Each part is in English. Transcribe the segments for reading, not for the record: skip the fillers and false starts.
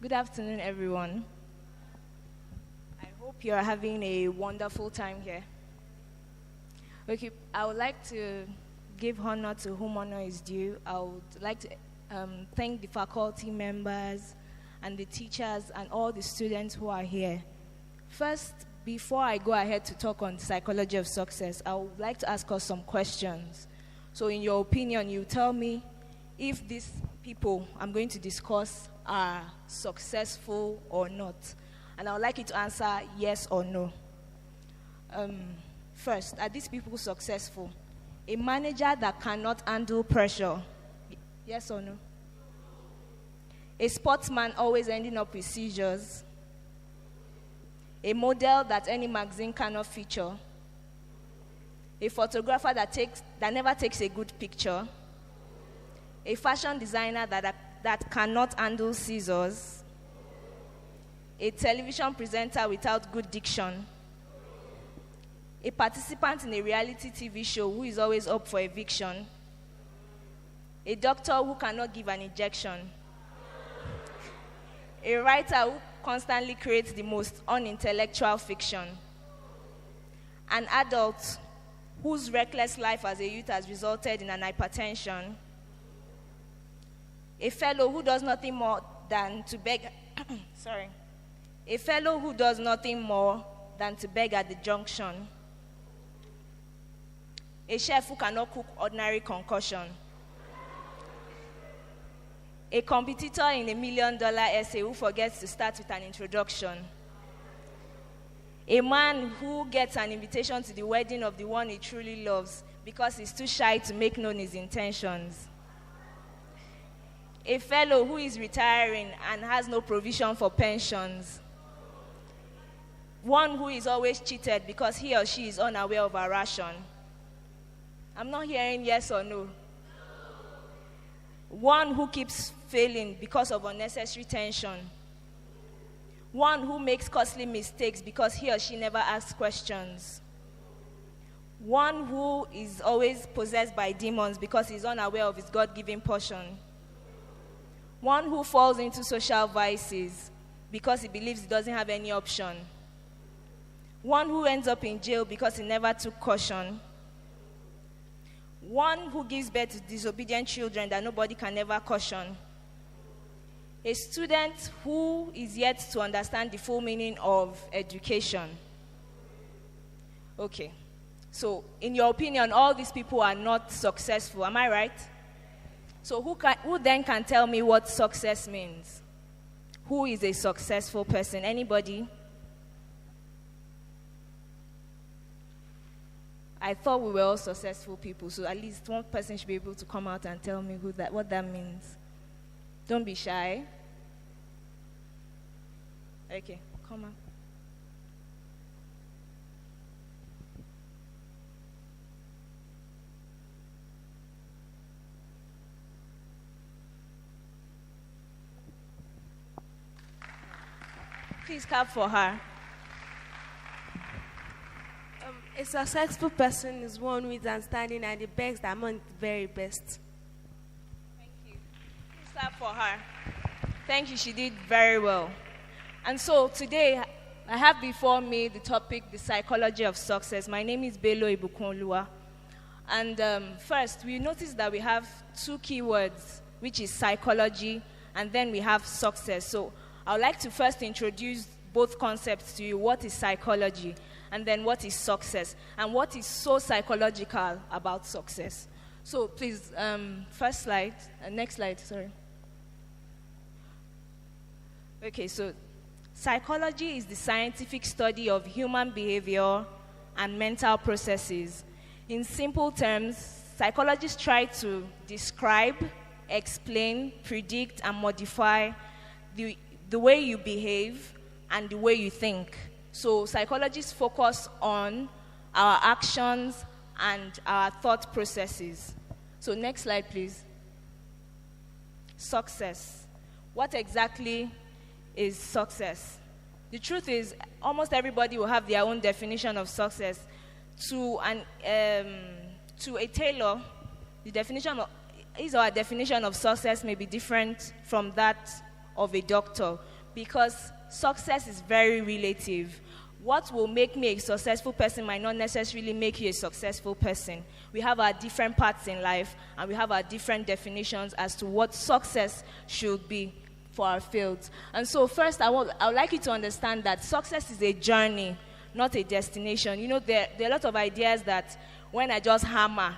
Good afternoon, everyone. I hope you are having a wonderful time here. Okay, I would like to give honor to whom honor is due. I would like to thank the faculty members and the teachers and all the students who are here. First, before I go ahead to talk on the psychology of success, I would like to ask us some questions. So in your opinion, you tell me if these people I'm going to discuss are successful or not. And I would like you to answer yes or no. First, are these people successful? A manager that cannot handle pressure, yes or no? A sportsman always ending up with seizures. A model that any magazine cannot feature. A photographer that never takes a good picture. A fashion designer that cannot handle scissors. A television presenter without good diction. A participant in a reality TV show who is always up for eviction. A doctor who cannot give an injection. A writer who constantly creates the most unintellectual fiction. An adult whose reckless life as a youth has resulted in an hypertension. A fellow who does nothing more than to beg A fellow who does nothing more than to beg at the junction. A chef who cannot cook ordinary concoction. A competitor in $1 million essay who forgets to start with an introduction. A man who gets an invitation to the wedding of the one he truly loves because he's too shy to make known his intentions. A fellow who is retiring and has no provision for pensions. One who is always cheated because he or she is unaware of a ration. I'm not hearing yes or no. One who keeps failing because of unnecessary tension. One who makes costly mistakes because he or she never asks questions. One who is always possessed by demons because he's unaware of his God-given portion. One who falls into social vices because he believes he doesn't have any option. One who ends up in jail because he never took caution. One who gives birth to disobedient children that nobody can ever caution. A student who is yet to understand the full meaning of education. Okay, so in your opinion, all these people are not successful, am I right? So who then can tell me what success means? Who is a successful person? Anybody? I thought we were all successful people, so at least one person should be able to come out and tell me what that means. Don't be shy. Okay, come on. Please clap for her. A successful person is one who is outstanding and the best among the very best. Thank you. Please clap for her. Thank you, she did very well. And so today, I have before me the topic, the psychology of success. My name is Bello Ibukunoluwa. And first, we notice that we have two keywords, which is psychology, and then we have success. So I would like to first introduce both concepts to you. What is psychology? And then what is success? And what is so psychological about success? So please, first slide, next slide, sorry. Okay, so psychology is the scientific study of human behavior and mental processes. In simple terms, psychologists try to describe, explain, predict, and modify the way you behave and the way you think. So psychologists focus on our actions and our thought processes. So next slide, please. Success. What exactly is success? The truth is, almost everybody will have their own definition of success. To a tailor, his or her definition of success may be different from that of a doctor. because success is very relative. What will make me a successful person might not necessarily make you a successful person. We have our different paths in life, and we have our different definitions as to what success should be for our fields. And so first, I would like you to understand that success is a journey, not a destination. You know, there are a lot of ideas that when I just hammer,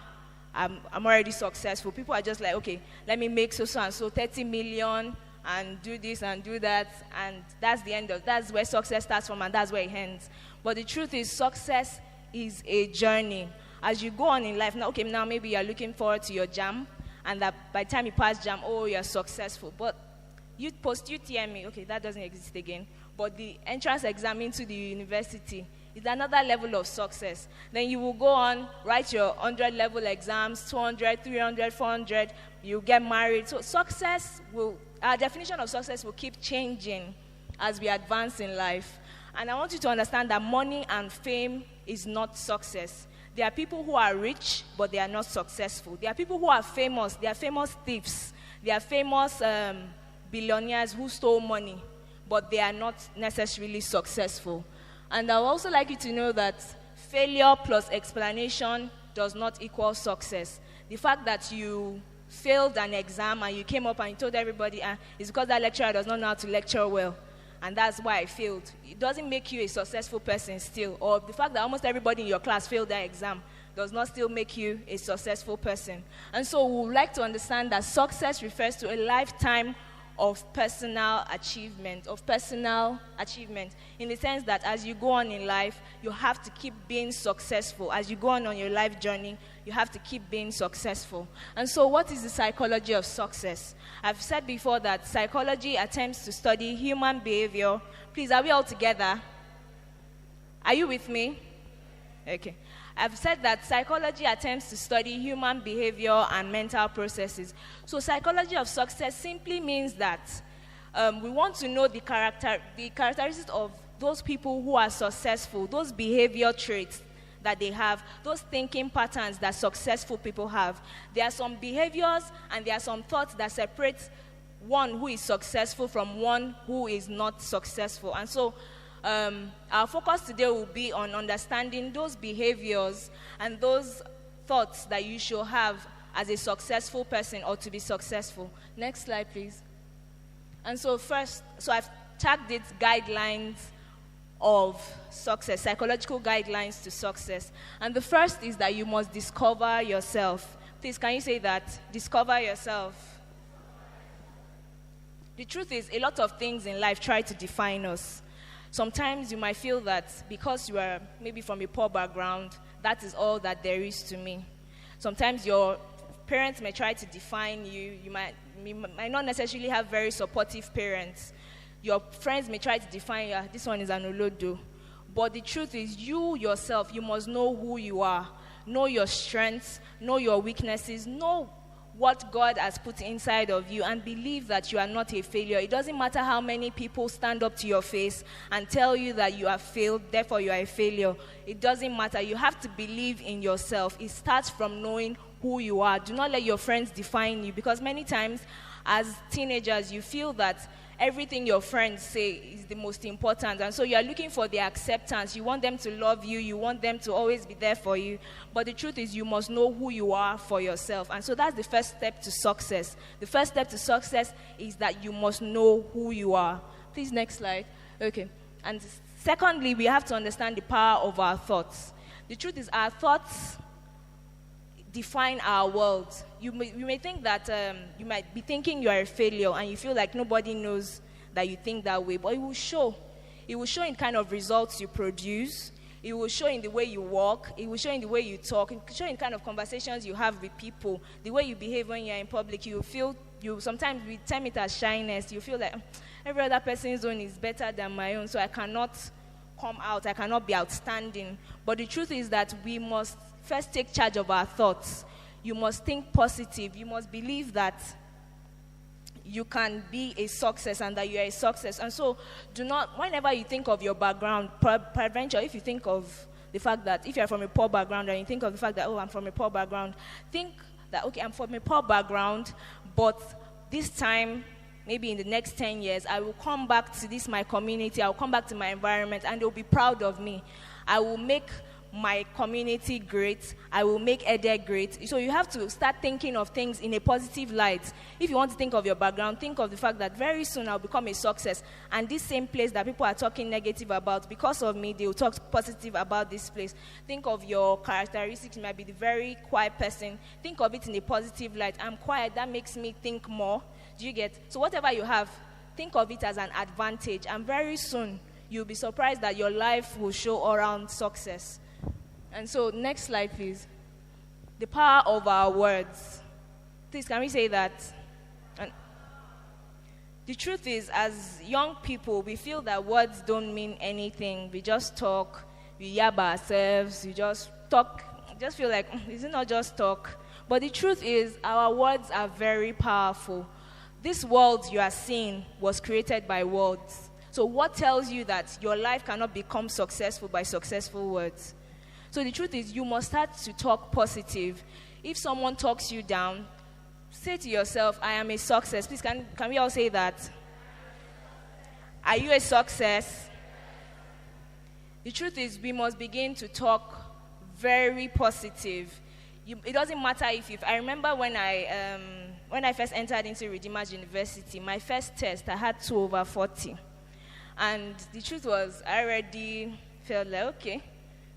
I'm already successful. People are just like, okay, let me make so and so 30 million and do this and do that, and that's where success starts from, and that's where it ends. But the truth is, success is a journey. As you go on in life, now maybe you're looking forward to your JAM, and that by the time you pass JAM, you're successful. But you post UTME, okay, that doesn't exist again. But the entrance exam into the university is another level of success. Then you will go on, write your 100 level exams, 200, 300, 400, you get married. So our definition of success will keep changing as we advance in life. And I want you to understand that money and fame is not success. There are people who are rich, but they are not successful. There are people who are famous. They are famous thieves. They are famous billionaires who stole money, but they are not necessarily successful. And I would also like you to know that failure plus explanation does not equal success. The fact that you failed an exam and you came up and you told everybody, it's because that lecturer does not know how to lecture well, and that's why I failed. It doesn't make you a successful person still. Or the fact that almost everybody in your class failed that exam does not still make you a successful person. And so we would like to understand that success refers to a lifetime of personal achievement, in the sense that as you go on in life, you have to keep being successful. As you go on your life journey, you have to keep being successful. And so what is the psychology of success? I've said before that psychology attempts to study human behavior. Please, are we all together? Are you with me? Okay. I've said that psychology attempts to study human behavior and mental processes. So psychology of success simply means that we want to know the characteristics of those people who are successful, those behavior traits that they have, those thinking patterns that successful people have. There are some behaviors and there are some thoughts that separate one who is successful from one who is not successful. And so our focus today will be on understanding those behaviors and those thoughts that you should have as a successful person or to be successful. Next slide, please. And so I've tagged it guidelines of success, psychological guidelines to success. And the first is that you must discover yourself. Please, can you say that? Discover yourself. The truth is, a lot of things in life try to define us. Sometimes you might feel that because you are maybe from a poor background, that is all that there is to me. Sometimes your parents may try to define you. You might not necessarily have very supportive parents. Your friends may try to define you. This one is an olodo. But the truth is, you yourself, you must know who you are. Know your strengths, know your weaknesses, know what God has put inside of you, and believe that you are not a failure. It doesn't matter how many people stand up to your face and tell you that you have failed, therefore you are a failure. It doesn't matter. You have to believe in yourself. It starts from knowing who you are. Do not let your friends define you, because many times as teenagers you feel that everything your friends say is the most important, and so you are looking for their acceptance. You want them to love you, you want them to always be there for you, but the truth is you must know who you are for yourself. And so that's the first step to success. The first step to success is that you must know who you are. Please, next slide. Okay. And secondly, we have to understand the power of our thoughts. The truth is, our thoughts define our world. You may think that you might be thinking you are a failure and you feel like nobody knows that you think that way, but it will show. It will show in kind of results you produce. It will show in the way you walk. It will show in the way you talk. It will show in kind of conversations you have with people. The way you behave when you're in public, sometimes we term it as shyness. You feel like every other person's own is better than my own, so I cannot come out. I cannot be outstanding. But the truth is that we must first take charge of our thoughts. You must think positive. You must believe that you can be a success and that you are a success. And so whenever you think of your background, peradventure, if you think of the fact that if you're from a poor background and you think of the fact that, I'm from a poor background, think that, okay, I'm from a poor background, but this time maybe in the next 10 years, I will come back to this, my community, I will come back to my environment, and they'll be proud of me. I will make my community great. I will make Ede great. So you have to start thinking of things in a positive light. If you want to think of your background, think of the fact that very soon I'll become a success. And this same place that people are talking negative about, because of me, they will talk positive about this place. Think of your characteristics. You might be the very quiet person. Think of it in a positive light. I'm quiet. That makes me think more. Do you get? So whatever you have, think of it as an advantage. And very soon, you'll be surprised that your life will show all around success. And so, next slide, please. The power of our words. Please, can we say that? And the truth is, as young people, we feel that words don't mean anything. We just talk, we yab ourselves, we just talk, just feel like, is it not just talk? But the truth is, our words are very powerful. This world you are seeing was created by words. So what tells you that your life cannot become successful by successful words? So the truth is, you must start to talk positive. If someone talks you down, say to yourself, I am a success. Please, can we all say that? Are you a success? The truth is, we must begin to talk very positive. It doesn't matter if I remember when I first entered into Redeemers University, my first test, I had 2/40. And the truth was, I already felt like, okay,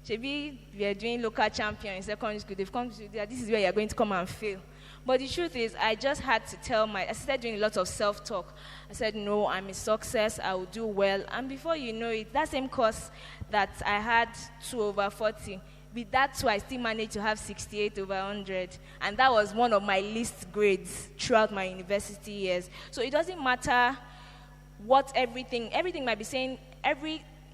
maybe we are doing local champion in secondary school. They've come to this is where you're going to come and fail. But the truth is, I just had to I started doing a lot of self-talk. I said, no, I'm a success, I will do well. And before you know it, that same course that I had 2/40, with that too, I still managed to have 68/100. And that was one of my least grades throughout my university years. So it doesn't matter what everything might be saying,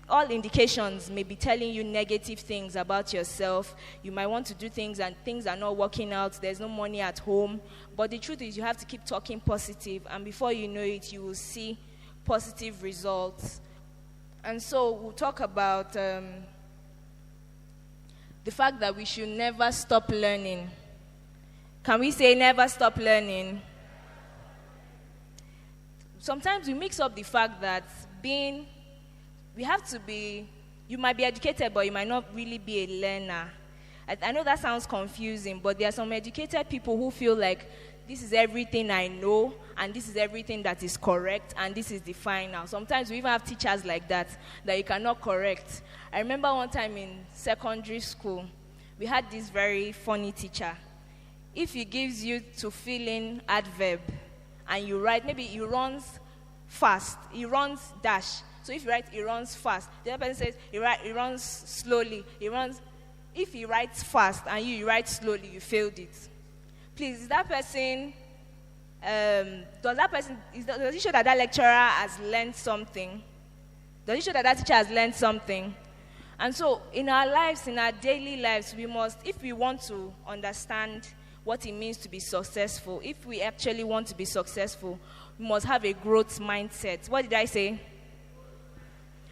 all indications may be telling you negative things about yourself. You might want to do things and things are not working out. There's no money at home. But the truth is, you have to keep talking positive. And before you know it, you will see positive results. And so we'll talk about the fact that we should never stop learning. Can we say never stop learning? Sometimes we mix up the fact that you might be educated, but you might not really be a learner. I know that sounds confusing, but there are some educated people who feel like this is everything I know, and this is everything that is correct, and this is the final. Sometimes we even have teachers like that you cannot correct. I remember one time in secondary school, we had this very funny teacher. If he gives you to fill in adverb, and you write, maybe he runs fast, he runs dash. So if you write, he runs fast. The other person says, he runs slowly. If he writes fast and you write slowly, you failed it. Please, is that person, does it show that lecturer has learned something? Does it show that teacher has learned something? And so in our lives, in our daily lives, we must, if we want to understand what it means to be successful, if we actually want to be successful, we must have a growth mindset. What did I say?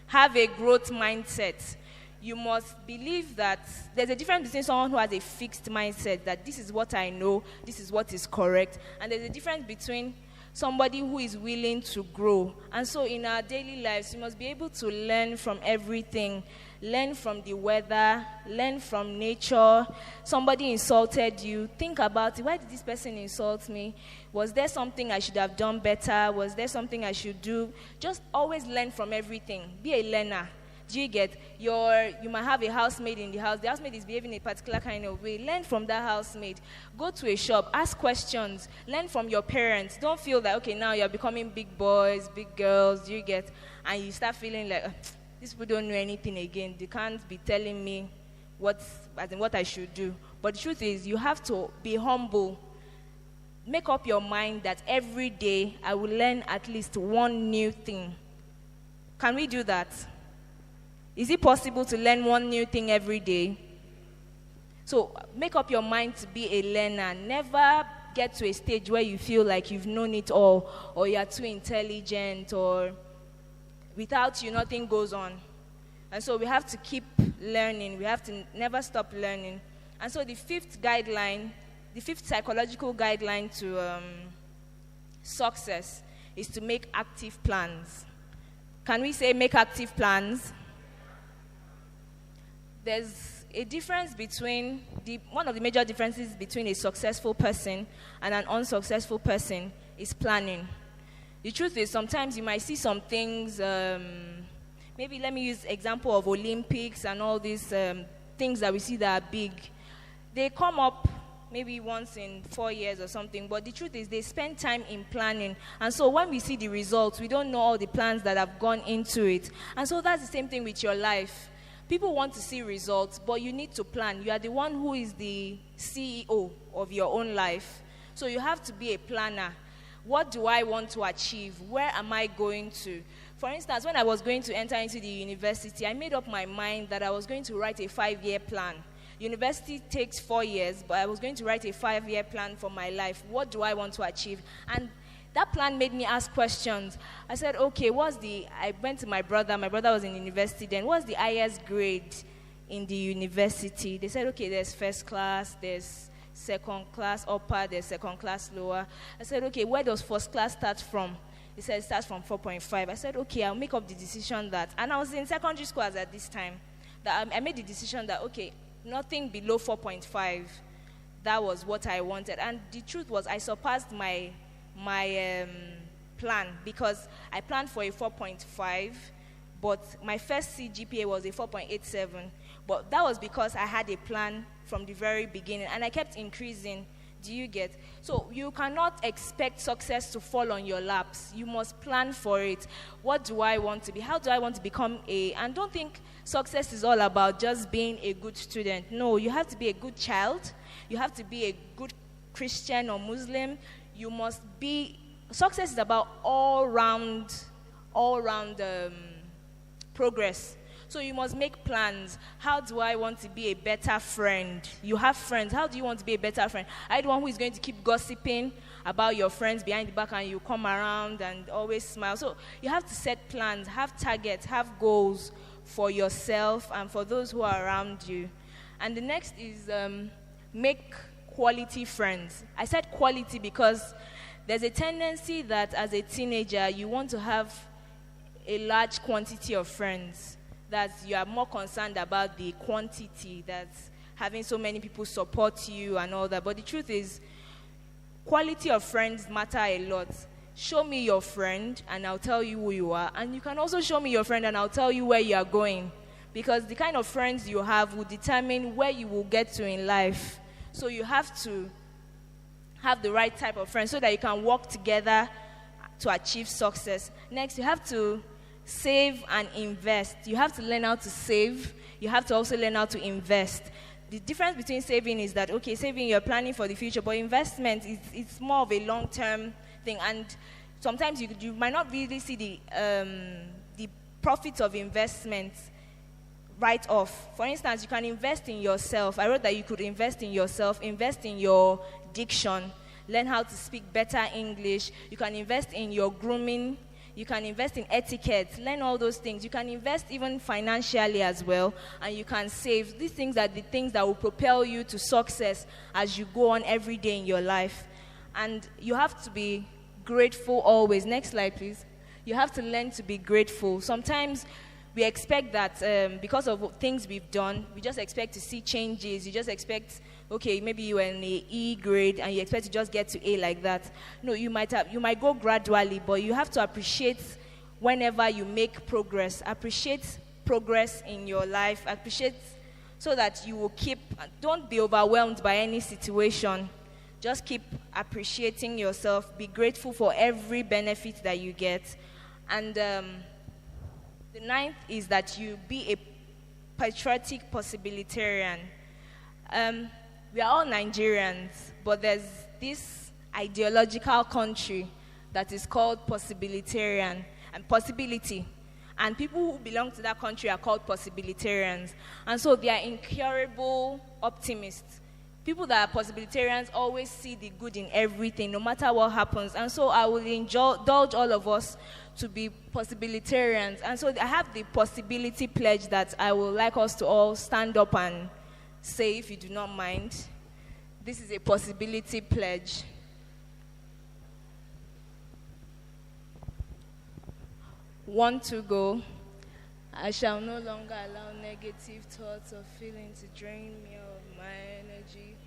Have a growth mindset. You must believe that there's a difference between someone who has a fixed mindset, that this is what I know, this is what is correct, and there's a difference between somebody who is willing to grow. And so in our daily lives, we must be able to learn from everything. Learn from the weather, learn from nature. Somebody insulted you. Think about it. Why did this person insult me? Was there something I should have done better? Was there something I should do? Just always learn from everything. Be a learner. Do you get? You might have a housemaid in the house. The housemaid is behaving in a particular kind of way. Learn from that housemaid. Go to a shop. Ask questions. Learn from your parents. Don't feel that, okay, now you're becoming big boys, big girls. Do you get? And you start feeling like, these people don't know anything again. They can't be telling me what I should do. But the truth is, you have to be humble. Make up your mind that every day I will learn at least one new thing. Can we do that? Is it possible to learn one new thing every day? So make up your mind to be a learner. Never get to a stage where you feel like you've known it all, or you're too intelligent, or without you, nothing goes on. And so we have to keep learning. We have to never stop learning. And so the fifth psychological guideline to success is to make active plans. Can we say make active plans? There's a difference between, one of the major differences between a successful person and an unsuccessful person is planning. The truth is, sometimes you might see some things, maybe let me use example of Olympics and all these things that we see that are big. They come up maybe once in 4 years or something, but the truth is they spend time in planning. And so when we see the results, we don't know all the plans that have gone into it. And so that's the same thing with your life. People want to see results, but you need to plan. You are the one who is the CEO of your own life. So you have to be a planner. What do I want to achieve? Where am I going to? For instance, when I was going to enter into the university, I made up my mind that I was going to write a 5-year plan. University takes 4 years, but I was going to write a 5-year plan for my life. What do I want to achieve? And that plan made me ask questions. I said, okay, I went to my brother was in university then. What's the highest grade in the university? They said, okay, there's first class, there's second class upper, there's second class lower. I said, okay, where does first class start from? He said, it starts from 4.5. I said, okay, I'll make up the decision that, and I was in secondary school at this time, that I made the decision that, okay, nothing below 4.5. That was what I wanted. And the truth was, I surpassed my plan, because I planned for a 4.5, but my first CGPA was a 4.87. But that was because I had a plan from the very beginning, and I kept increasing. Do you get? So you cannot expect success to fall on your laps. You must plan for it. What do I want to be? How do I want to become and don't think success is all about just being a good student. No, you have to be a good child. You have to be a good Christian or Muslim. You must be, success is about all-round progress. So you must make plans. How do I want to be a better friend? You have friends. How do you want to be a better friend? Are you the one who is going to keep gossiping about your friends behind the back and you come around and always smile? So you have to set plans, have targets, have goals for yourself and for those who are around you. And the next is make quality friends. I said quality because there's a tendency that as a teenager you want to have a large quantity of friends, that you are more concerned about the quantity, that having so many people support you and all that. But the truth is, quality of friends matter a lot. Show me your friend and I'll tell you who you are. And you can also show me your friend and I'll tell you where you are going. Because the kind of friends you have will determine where you will get to in life. So you have to have the right type of friends so that you can work together to achieve success. Next, you have to save and invest. You have to learn how to save. You have to also learn how to invest. The difference between saving is that, okay, saving, you're planning for the future, but investment, it's more of a long-term thing. And sometimes you might not really see the profits of investment right off. For instance, you can invest in yourself. I wrote that you could invest in yourself, invest in your diction, learn how to speak better English. You can invest in your grooming. You can invest in etiquette, learn all those things. You can invest even financially as well, and you can save. These things are the things that will propel you to success as you go on every day in your life. And you have to be grateful always. Next slide, please. You have to learn to be grateful. Sometimes we expect that because of things we've done, we just expect to see changes. You just expect, okay, maybe you were in an E grade and you expect to just get to A like that. No, you might go gradually, but you have to appreciate whenever you make progress. Appreciate progress in your life. Appreciate so that you will don't be overwhelmed by any situation. Just keep appreciating yourself. Be grateful for every benefit that you get. And the ninth is that you be a patriotic possibilitarian. We are all Nigerians, but there's this ideological country that is called possibilitarian and possibility. And people who belong to that country are called possibilitarians. And so they are incurable optimists. People that are possibilitarians always see the good in everything, no matter what happens. And so I will indulge all of us to be possibilitarians. And so I have the possibility pledge that I would like us to all stand up and say, if you do not mind. This is a possibility pledge. want to go. I shall no longer allow negative thoughts or feelings to drain me of my energy.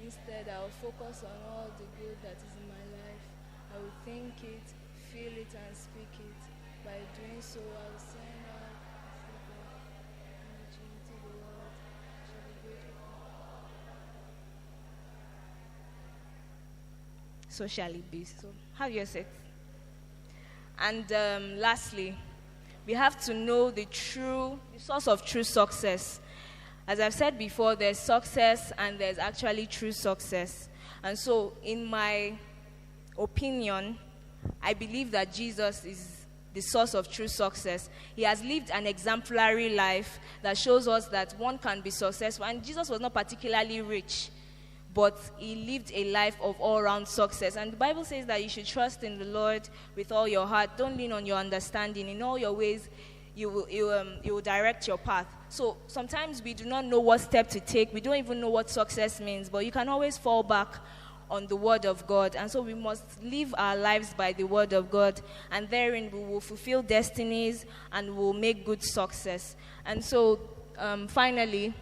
Instead, I will focus on all the good that is in my life. I will think it, feel it, and speak it. By doing so, I will send out energy into the world. I shall be grateful. So shall it be. So have your sex. And lastly, we have to know the source of true success. As I've said before, there's success and there's actually true success. And so, in my opinion, I believe that Jesus is the source of true success. He has lived an exemplary life that shows us that one can be successful. And Jesus was not particularly rich, but he lived a life of all-round success. And the Bible says that you should trust in the Lord with all your heart. Don't lean on your understanding. In all your ways, you will direct your path. So sometimes we do not know what step to take. We don't even know what success means. But you can always fall back on the word of God. And so we must live our lives by the word of God. And therein we will fulfill destinies and will make good success. And so finally,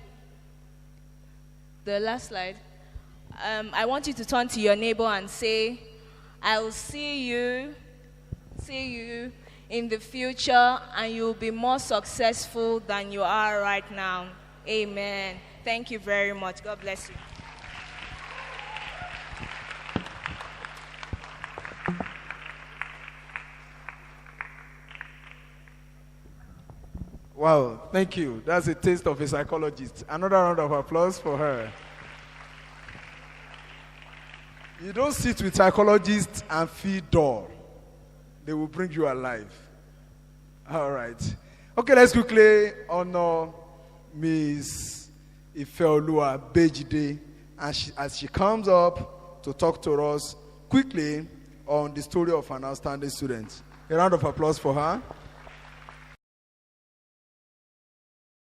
the last slide. I want you to turn to your neighbor and say, I'll see you in the future, and you'll be more successful than you are right now. Amen. Thank you very much. God bless you. Wow, thank you. That's a taste of a psychologist. Another round of applause for her. You don't sit with psychologists and feel dull. They will bring you alive. All right. Okay, let's quickly honor Miss Ibukunoluwa Bello as she comes up to talk to us quickly on the story of an outstanding student. A round of applause for her.